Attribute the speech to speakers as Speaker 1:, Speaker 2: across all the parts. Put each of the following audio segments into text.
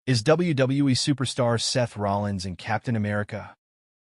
Speaker 1: Is WWE superstar Seth Rollins in Captain America: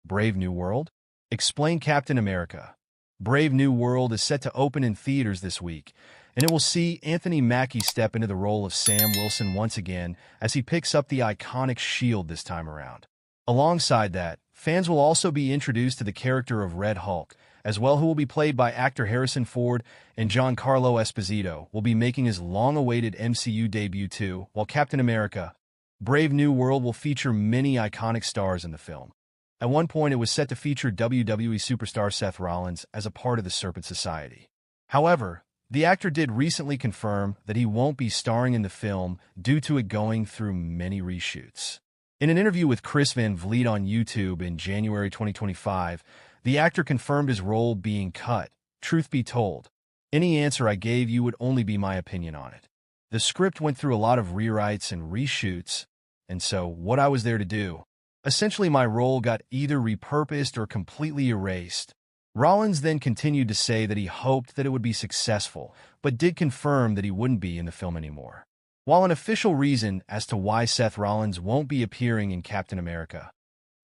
Speaker 1: Brave New World? Explain. Captain America: Brave New World is set to open in theaters this week, and it will see Anthony Mackie step into the role of Sam Wilson once again as he picks up the iconic shield this time around. Alongside that, fans will also be introduced to the character of Red Hulk, as well, who will be played by actor Harrison Ford, and Giancarlo Esposito will be making his long-awaited MCU debut too, while Captain America: Brave New World will feature many iconic stars in the film. At one point, it was set to feature WWE superstar Seth Rollins as a part of the Serpent Society. However, the actor did recently confirm that he won't be starring in the film due to it going through many reshoots. In an interview with Chris Van Vliet on YouTube in January 2025, the actor confirmed his role being cut. Truth be told, any answer I gave you would only be my opinion on it. The script went through a lot of rewrites and reshoots, and so what I was there to do. Essentially, my role got either repurposed or completely erased. Rollins then continued to say that he hoped that it would be successful, but did confirm that he wouldn't be in the film anymore. While an official reason as to why Seth Rollins won't be appearing in Captain America: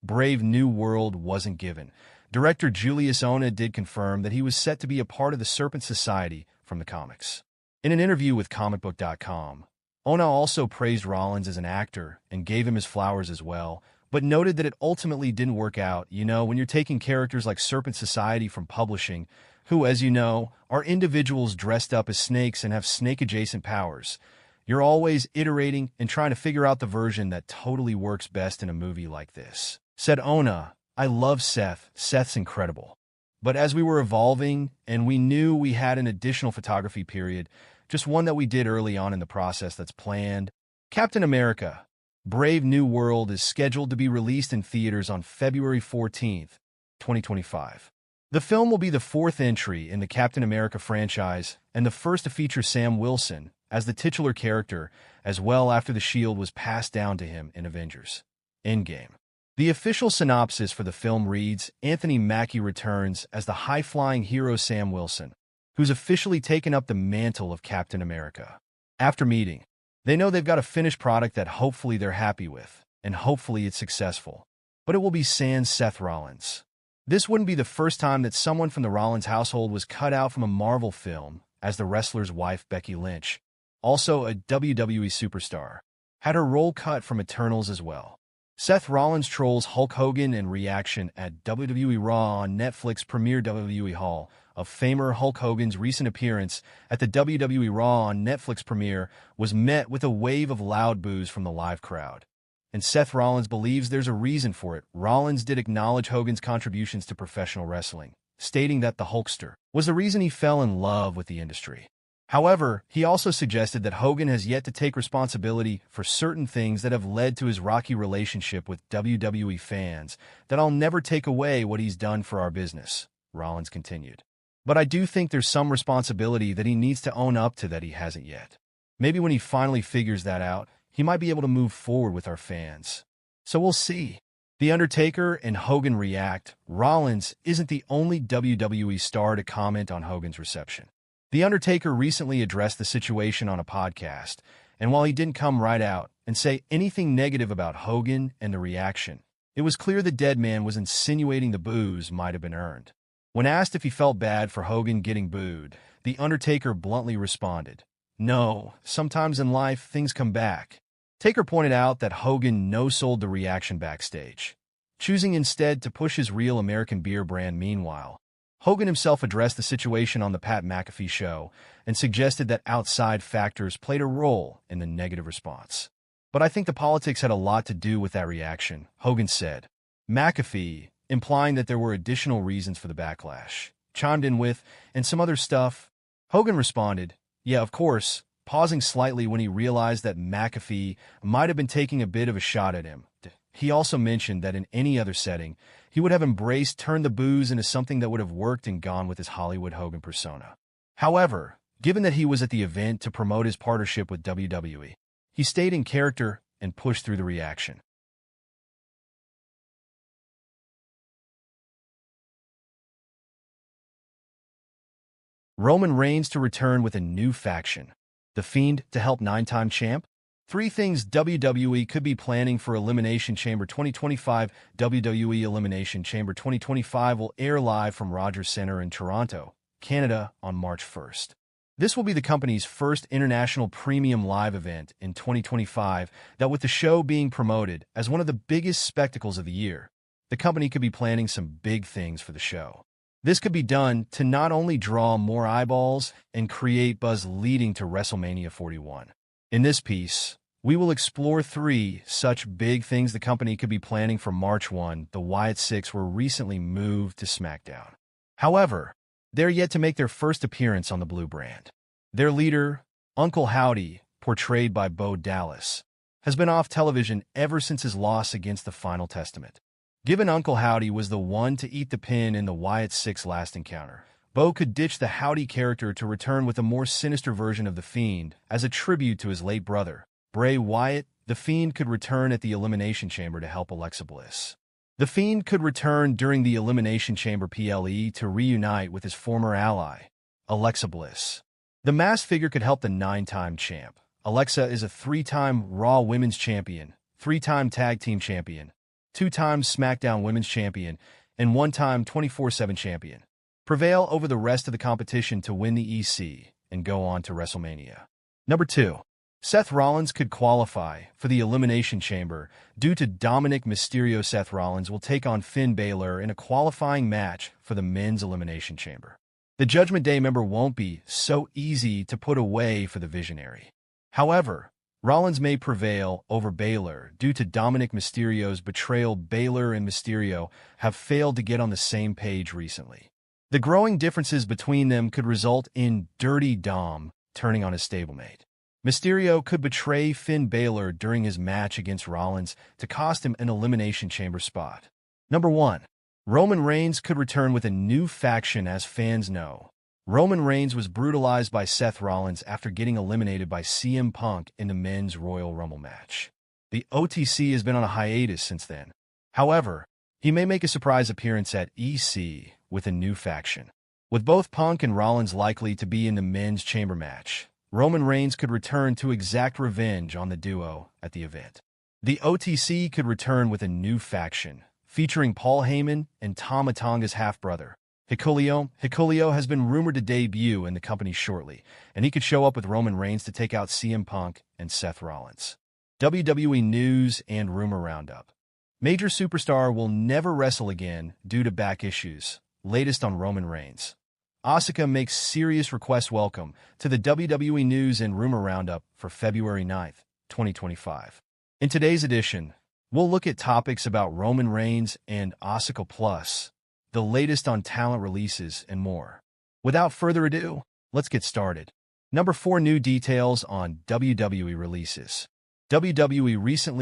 Speaker 1: Brave New World wasn't given, director Julius Ona did confirm that he was set to be a part of the Serpent Society from the comics. In an interview with comicbook.com, Ona also praised Rollins as an actor and gave him his flowers as well, but noted that it ultimately didn't work out. When you're taking characters like Serpent Society from publishing, who, as you know, are individuals dressed up as snakes and have snake-adjacent powers, you're always iterating and trying to figure out the version that totally works best in a movie like this. Said Ona, "I love Seth. Seth's incredible. But as we were evolving and we knew we had an additional photography period, just one that we did early on in the process that's planned. Captain America: Brave New World is scheduled to be released in theaters on February 14th, 2025. The film will be the fourth entry in the Captain America franchise and the first to feature Sam Wilson as the titular character, as well, after the shield was passed down to him in Avengers: Endgame. The official synopsis for the film reads, Anthony Mackie returns as the high-flying hero Sam Wilson, who's officially taken up the mantle of Captain America. After meeting, they know they've got a finished product that hopefully they're happy with, and hopefully it's successful. But it will be sans Seth Rollins. This wouldn't be the first time that someone from the Rollins household was cut out from a Marvel film, as the wrestler's wife Becky Lynch, also a WWE superstar, had her role cut from Eternals as well. Seth Rollins trolls Hulk Hogan in reaction at WWE Raw on Netflix premiere. WWE Hall of Famer Hulk Hogan's recent appearance at the WWE Raw on Netflix premiere was met with a wave of loud boos from the live crowd. And Seth Rollins believes there's a reason for it. Rollins did acknowledge Hogan's contributions to professional wrestling, stating that the Hulkster was the reason he fell in love with the industry. However, he also suggested that Hogan has yet to take responsibility for certain things that have led to his rocky relationship with WWE fans, that I'll never take away what he's done for our business, Rollins continued. But I do think there's some responsibility that he needs to own up to that he hasn't yet. Maybe when he finally figures that out, he might be able to move forward with our fans. So we'll see. The Undertaker and Hogan react. Rollins isn't the only WWE star to comment on Hogan's reception. The Undertaker recently addressed the situation on a podcast, and while he didn't come right out and say anything negative about Hogan and the reaction, it was clear the dead man was insinuating the boos might have been earned. When asked if he felt bad for Hogan getting booed, The Undertaker bluntly responded, "No, sometimes in life things come back." Taker pointed out that Hogan no-sold the reaction backstage, choosing instead to push his real American beer brand. Meanwhile, Hogan himself addressed the situation on the Pat McAfee show and suggested that outside factors played a role in the negative response. "But I think the politics had a lot to do with that reaction," Hogan said. McAfee, implying that there were additional reasons for the backlash, chimed in with, "and some other stuff." Hogan responded, "Yeah, of course," pausing slightly when he realized that McAfee might have been taking a bit of a shot at him. He also mentioned that in any other setting, he would have turned the boos into something that would have worked and gone with his Hollywood Hogan persona. However, given that he was at the event to promote his partnership with WWE, he stayed in character and pushed through the reaction. Roman Reigns to return with a new faction. The Fiend to help 9-time champ? 3 things WWE could be planning for Elimination Chamber 2025. WWE Elimination Chamber 2025 will air live from Rogers Centre in Toronto, Canada on March 1st. This will be the company's first international premium live event in 2025 that, with the show being promoted as one of the biggest spectacles of the year, the company could be planning some big things for the show. This could be done to not only draw more eyeballs and create buzz leading to WrestleMania 41. In this piece, we will explore 3 such big things the company could be planning for March 1. The Wyatt Six were recently moved to SmackDown. However, they're yet to make their first appearance on the Blue brand. Their leader, Uncle Howdy, portrayed by Bo Dallas, has been off television ever since his loss against the Final Testament. Given Uncle Howdy was the one to eat the pin in the Wyatt Six last encounter, Bo could ditch the Howdy character to return with a more sinister version of The Fiend as a tribute to his late brother, Bray Wyatt. The Fiend could return at the Elimination Chamber to help Alexa Bliss. The Fiend could return during the Elimination Chamber PLE to reunite with his former ally, Alexa Bliss. The masked figure could help the 9-time champ. Alexa is a 3-time Raw Women's Champion, 3-time Tag Team Champion, 2-time SmackDown Women's Champion, and 1-time 24/7 Champion. Prevail over the rest of the competition to win the EC and go on to WrestleMania. Number 2. Seth Rollins could qualify for the Elimination Chamber due to Dominic Mysterio. Seth Rollins will take on Finn Balor in a qualifying match for the Men's Elimination Chamber. The Judgment Day member won't be so easy to put away for the Visionary. However, Rollins may prevail over Balor due to Dominic Mysterio's betrayal. Balor and Mysterio have failed to get on the same page recently. The growing differences between them could result in Dirty Dom turning on his stablemate. Mysterio could betray Finn Balor during his match against Rollins to cost him an Elimination Chamber spot. Number 1. Roman Reigns could return with a new faction. As fans know, Roman Reigns was brutalized by Seth Rollins after getting eliminated by CM Punk in the Men's Royal Rumble match. The OTC has been on a hiatus since then. However, he may make a surprise appearance at EC with a new faction. With both Punk and Rollins likely to be in the Men's Chamber match, Roman Reigns could return to exact revenge on the duo at the event. The OTC could return with a new faction, featuring Paul Heyman and Tama Tonga's half-brother, Hikuleo. Hikuleo has been rumored to debut in the company shortly, and he could show up with Roman Reigns to take out CM Punk and Seth Rollins. WWE News and Rumor Roundup. Major superstar will never wrestle again due to back issues. Latest on Roman Reigns. Asuka makes serious request. Welcome to the WWE News and Rumor Roundup for February 9th, 2025. In today's edition, we'll look at topics about Roman Reigns and Asuka, plus the latest on talent releases and more. Without further ado, let's get started. Number 4. New details on WWE releases. WWE recently